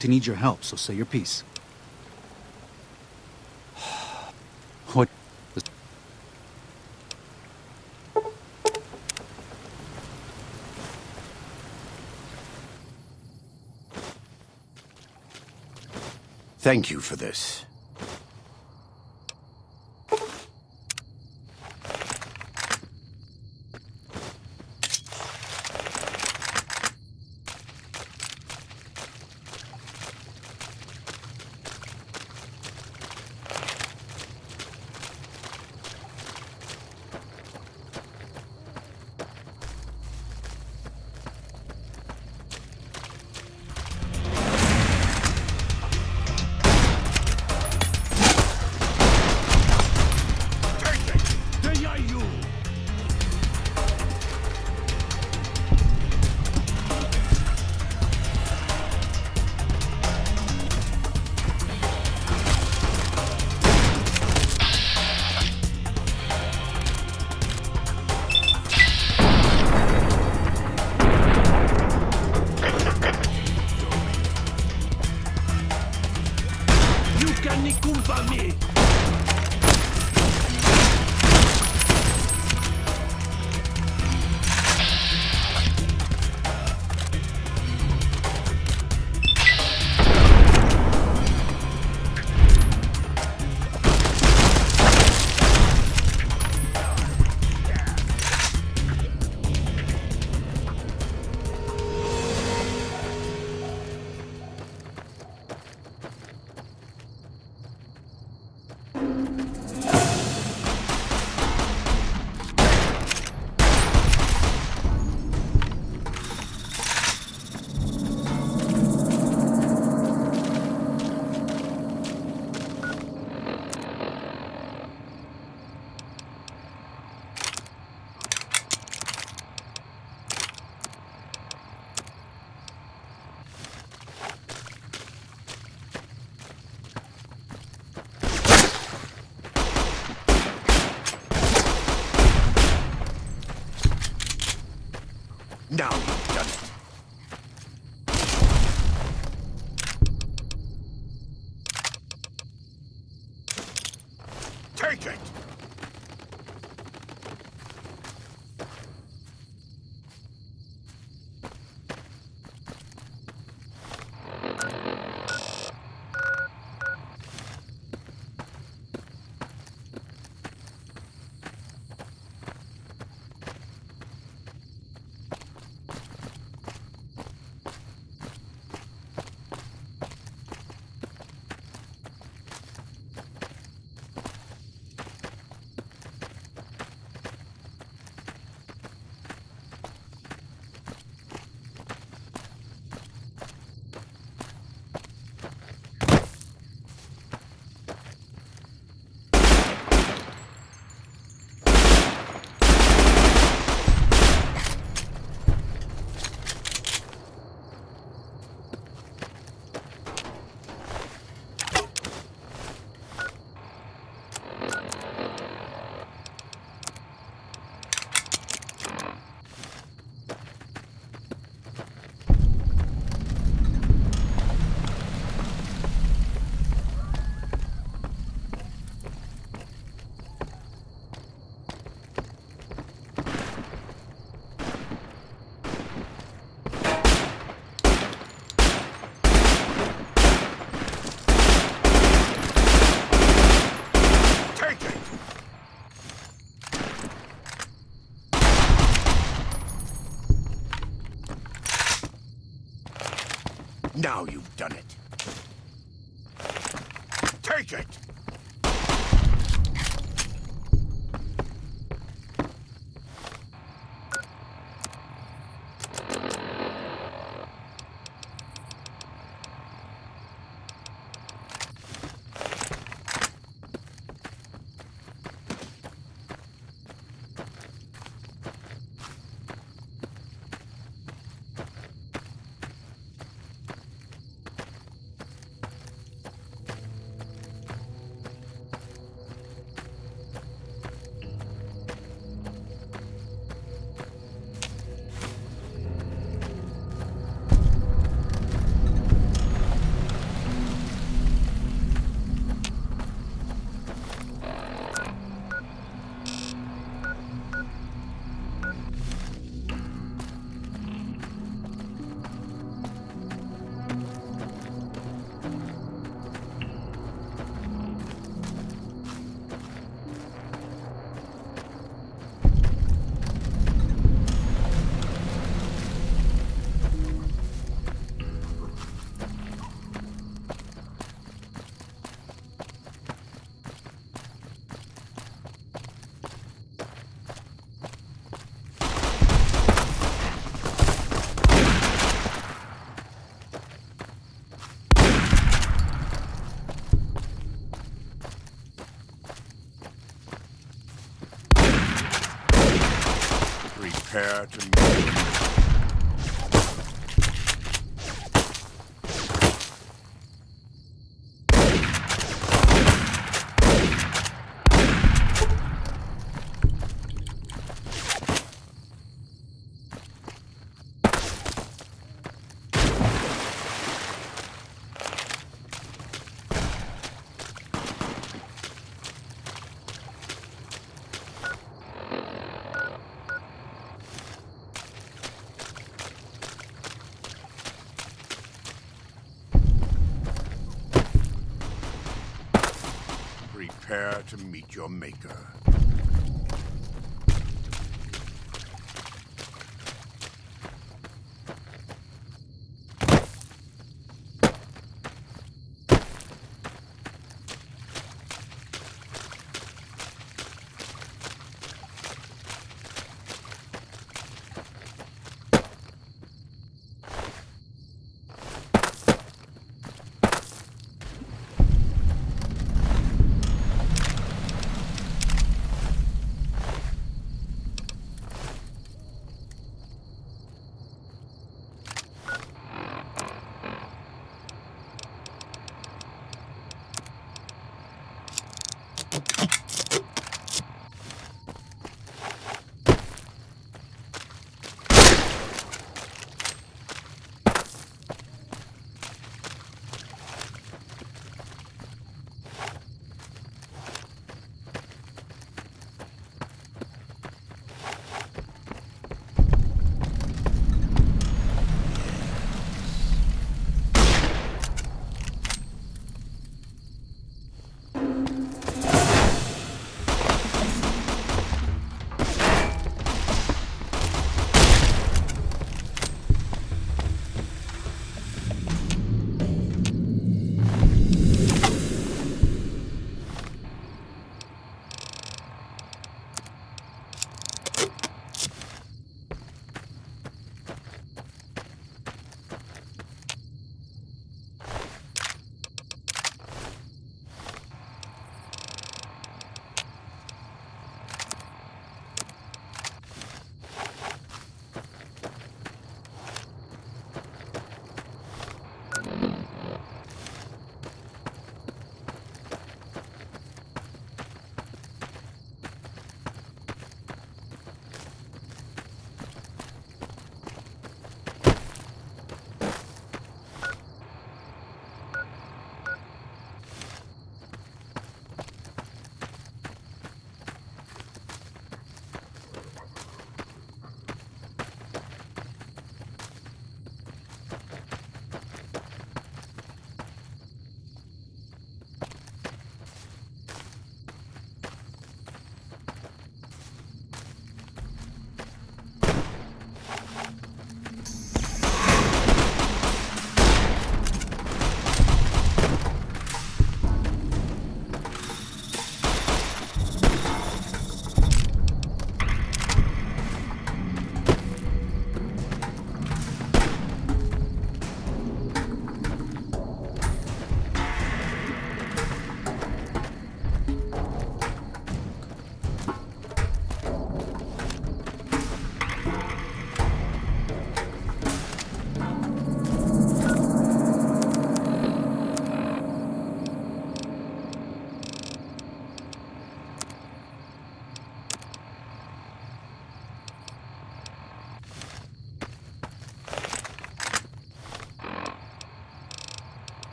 to need your help, so say your piece. What? Thank you for this. Now you've done it. Take it! Now you've done it. Take it! Prepare to meet. Prepare to meet your maker.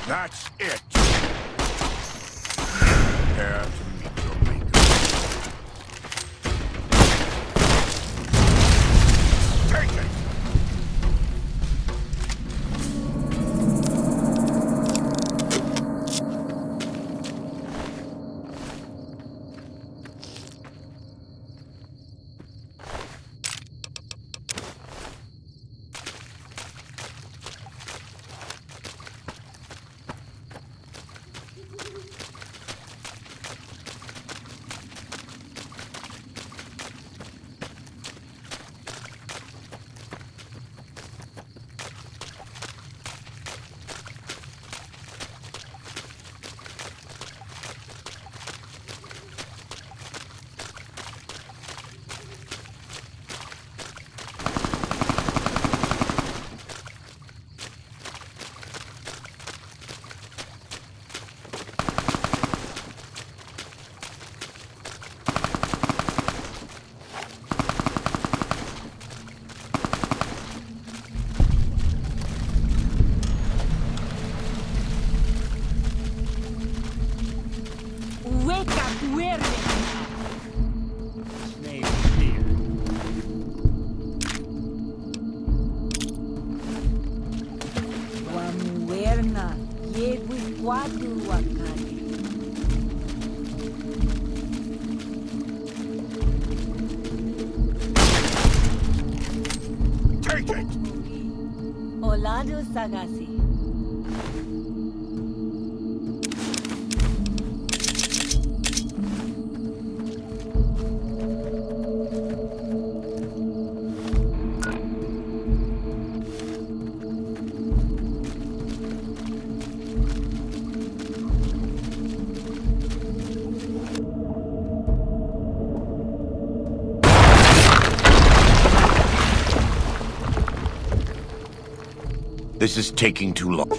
That's it. Prepare to meet your maker. Take it! dua kali. Take it! Olado Sagasi. This is taking too long.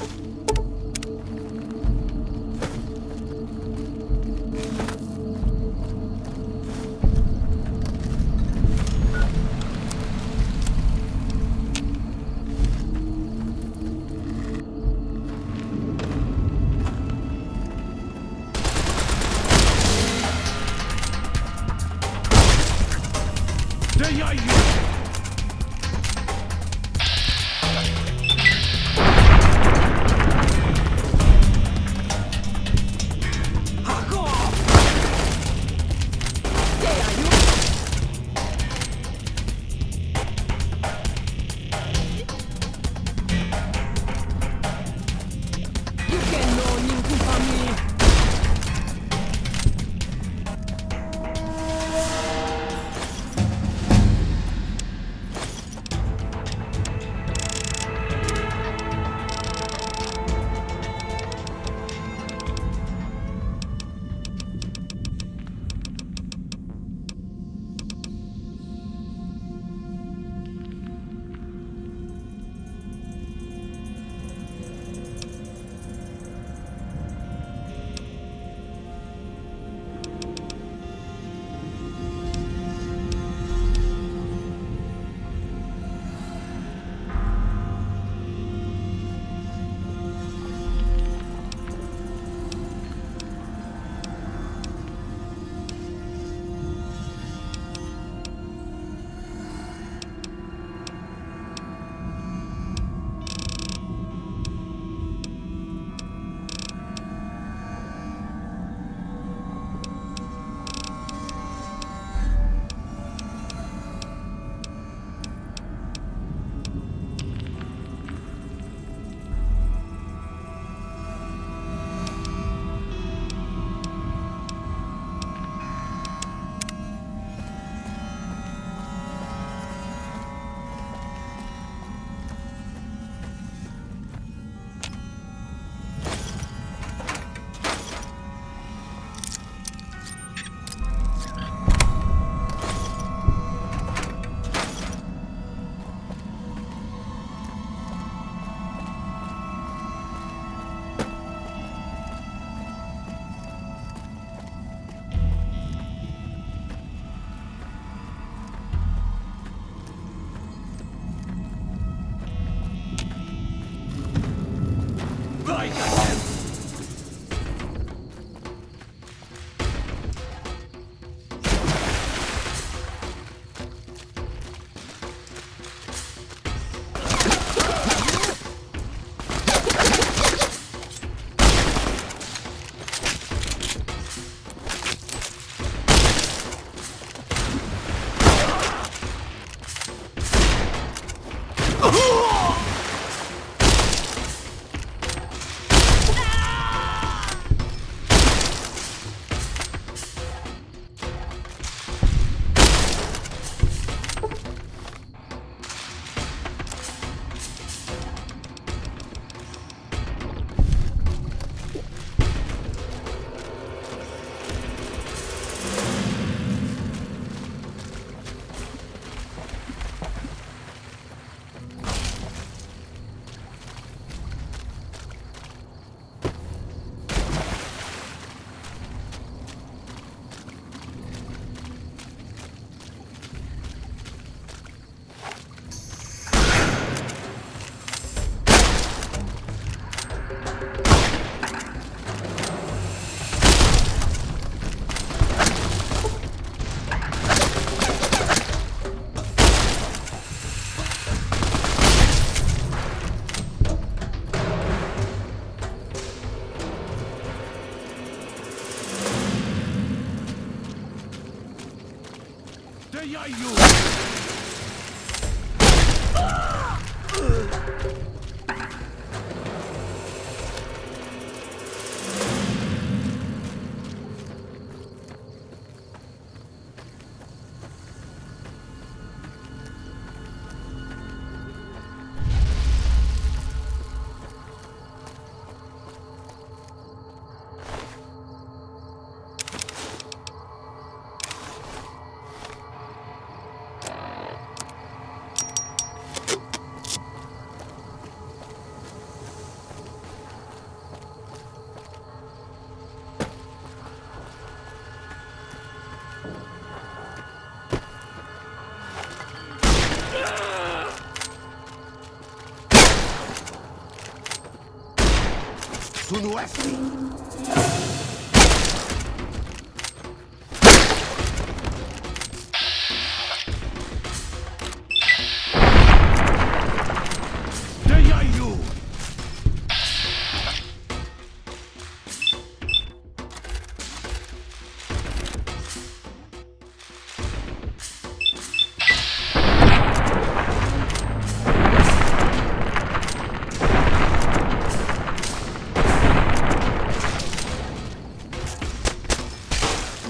Sunuesti!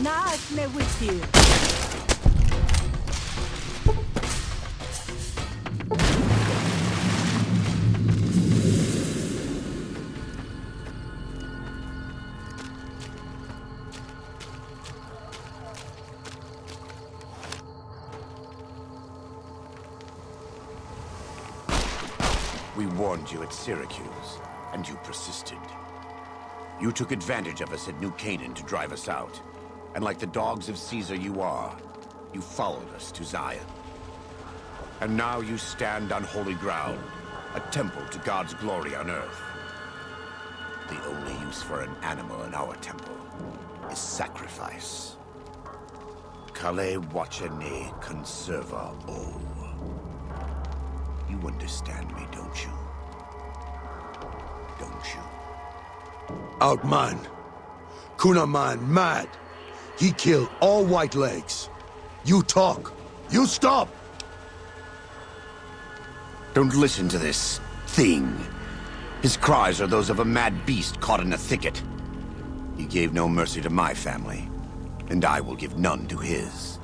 Naas me with you. We warned you at Syracuse, and you persisted. You took advantage of us at New Canaan to drive us out. And like the dogs of Caesar you are, you followed us to Zion. And now you stand on holy ground, a temple to God's glory on earth. The only use for an animal in our temple is sacrifice. Kale wachene conserva o. You understand me, don't you? Don't you? Outman. Kunaman mad. He killed all white legs. You talk. You stop! Don't listen to this thing. His cries are those of a mad beast caught in a thicket. He gave no mercy to my family, and I will give none to his.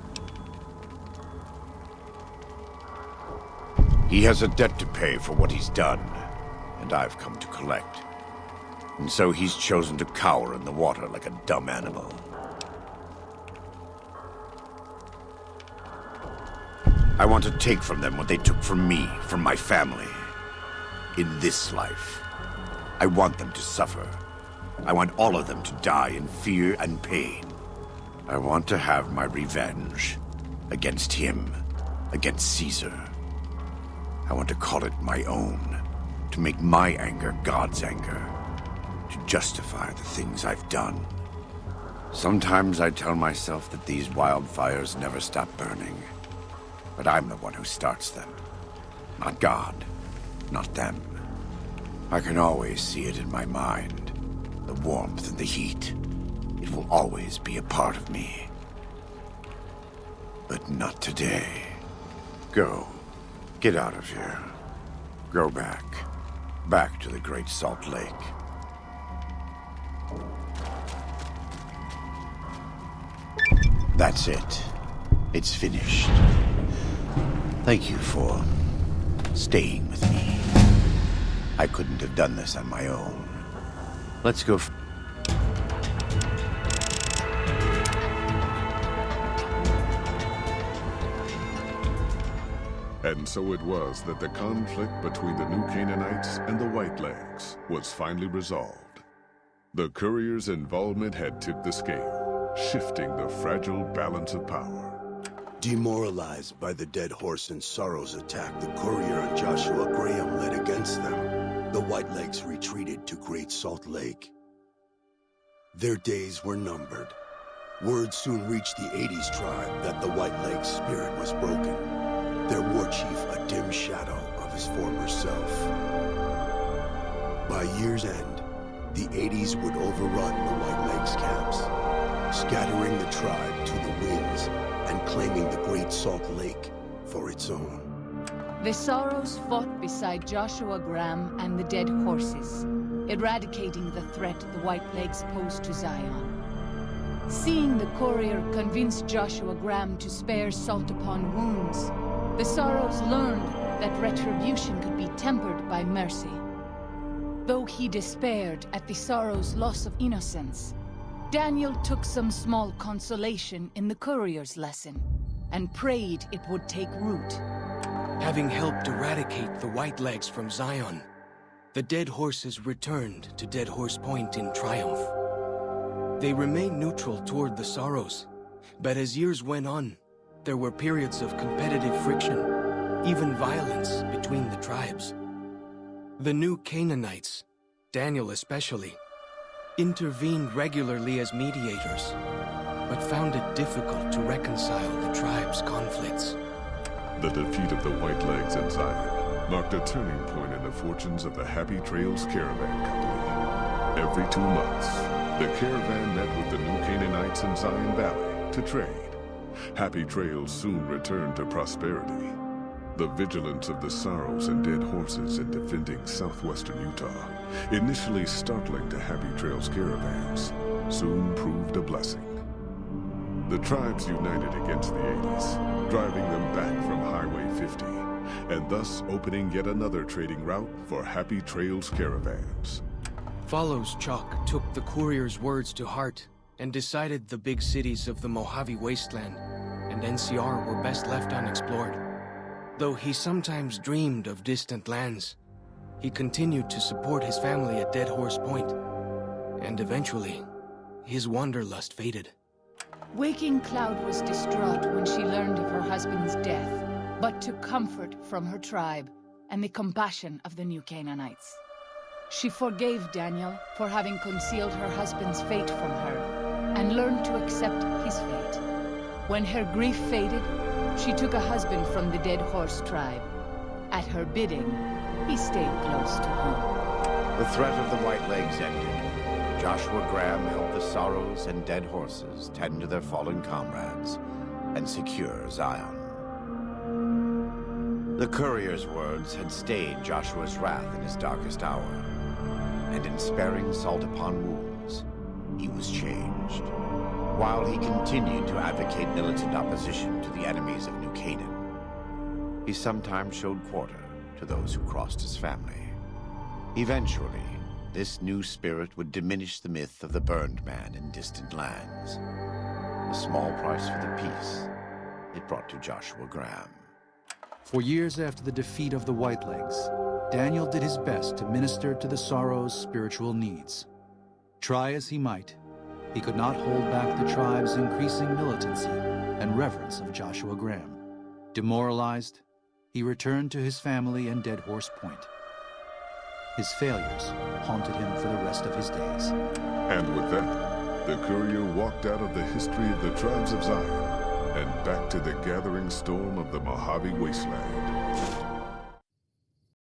He has a debt to pay for what he's done, and I've come to collect. And so he's chosen to cower in the water like a dumb animal. I want to take from them what they took from me, from my family. In this life, I want them to suffer. I want all of them to die in fear and pain. I want to have my revenge. Against him. Against Caesar. I want to call it my own. To make my anger God's anger. To justify the things I've done. Sometimes I tell myself that these wildfires never stop burning. But I'm the one who starts them. Not God. Not them. I can always see it in my mind. The warmth and the heat. It will always be a part of me. But not today. Go. Get out of here. Go back. Back to the Great Salt Lake. That's it. It's finished. Thank you for staying with me. I couldn't have done this on my own. Let's go. And so it was that the conflict between the New Canaanites and the Whitelegs was finally resolved. The courier's involvement had tipped the scale, shifting the fragile balance of power. Demoralized by the Dead Horse and Sorrow's attack the courier and Joshua Graham led against them, the Whitelegs retreated to Great Salt Lake. Their days were numbered. Word soon reached the 80s tribe that the Whitelegs' spirit was broken. Their war chief a dim shadow of his former self. By year's end, the 80s would overrun the Whitelegs' camps, scattering the tribe to the winds and claiming the Great Great Salt Lake for its own. The Sorrows fought beside Joshua Graham and the Dead Horses, eradicating the threat the Whitelegs posed to Zion. Seeing the courier convince Joshua Graham to spare Salt upon Wounds, the Sorrows learned that retribution could be tempered by mercy. Though he despaired at the Sorrows' loss of innocence, Daniel took some small consolation in the courier's lesson, and prayed it would take root. Having helped eradicate the Whitelegs from Zion, the Dead Horses returned to Dead Horse Point in triumph. They remained neutral toward the Sorrows, but as years went on, there were periods of competitive friction, even violence between the tribes. The new Canaanites, Daniel especially, intervened regularly as mediators, but found it difficult to reconcile the tribe's conflicts. The defeat of the Whitelegs in Zion marked a turning point in the fortunes of the Happy Trails Caravan Company. Every 2 months, the caravan met with the new Canaanites in Zion Valley to trade. Happy Trails soon returned to prosperity. The vigilance of the Sorrows and Dead Horses in defending southwestern Utah, initially startling to Happy Trails caravans, soon proved a blessing. The tribes united against the 80s, driving them back from Highway 50, and thus opening yet another trading route for Happy Trails caravans. Follows Chalk took the courier's words to heart and decided the big cities of the Mojave Wasteland and NCR were best left unexplored. Though he sometimes dreamed of distant lands, he continued to support his family at Dead Horse Point, and eventually, his wanderlust faded. Waking Cloud was distraught when she learned of her husband's death, but took comfort from her tribe and the compassion of the new Canaanites. She forgave Daniel for having concealed her husband's fate from her, and learned to accept his fate. When her grief faded, she took a husband from the Dead Horse tribe. At her bidding, he stayed close to home. The threat of the Whitelegs ended. Joshua Graham helped the Sorrows and Dead Horses tend to their fallen comrades and secure Zion. The courier's words had stayed Joshua's wrath in his darkest hour, and in sparing Salt upon Wounds, he was changed. While he continued to advocate militant opposition to the enemies of New Canaan, he sometimes showed quarter to those who crossed his family. Eventually, this new spirit would diminish the myth of the burned man in distant lands. A small price for the peace it brought to Joshua Graham. For years after the defeat of the Whitelegs, Daniel did his best to minister to the Sorrows' spiritual needs. Try as he might, he could not hold back the tribe's increasing militancy and reverence of Joshua Graham. Demoralized, he returned to his family in Dead Horse Point. His failures haunted him for the rest of his days. And with that, the courier walked out of the history of the tribes of Zion and back to the gathering storm of the Mojave Wasteland.